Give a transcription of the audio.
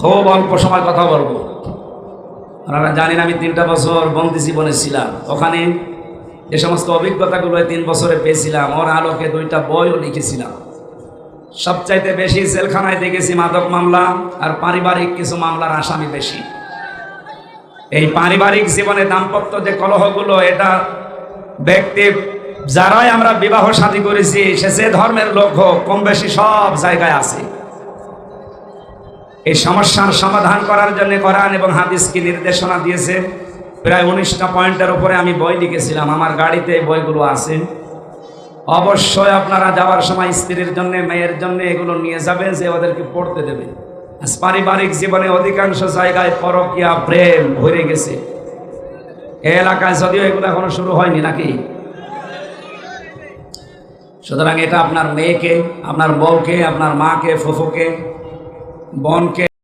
খুব অল্প সময় কথা বলবো। আপনারা জানেন আমি 3টা বছর বন্দী জীবনে ছিলাম। ওখানে যে সমস্ত অভিজ্ঞতাগুলো 3 বছরে পেয়েছিলাম, ওর আলোকে 2টা বইও লিখেছিলাম। সবচাইতে বেশি জেলখানায় দেখেছি মাদক মামলা আর পারিবারিক কিছু মামলার আসামি বেশি। এই পারিবারিক জীবনে দাম্পত্য যে কলহগুলো, এটা ব্যক্তি যারাই আমরা বিবাহ শাদী করেছি, সে যে ধর্মের লোক হোক, কম বেশি সব জায়গায় আছে। এই সমস্যার সমাধান করার জন্য কোরআন এবং হাদিস কি নির্দেশনা দিয়েছে। প্রায় 19টা পয়েন্টের উপরে আমি বই লিখেছিলাম, আমার গাড়িতে এই বইগুলো আছে। অবশ্যই আপনারা যাওয়ার সময় স্ত্রীর জন্য, মেয়ের জন্য এগুলো নিয়ে যাবেন, যে ওদেরকে পড়তে দেবে। আজ পারিবারিক জীবনে অধিকাংশ জায়গায় পরকীয়া প্রেম ভরে গেছে। এই এলাকায় যদিও এগুলো এখনো শুরু হয়নি নাকি। সুতরাং এটা আপনার মেয়েকে, আপনার বউকে, আপনার মাকে, ফুফুকে, বোনকে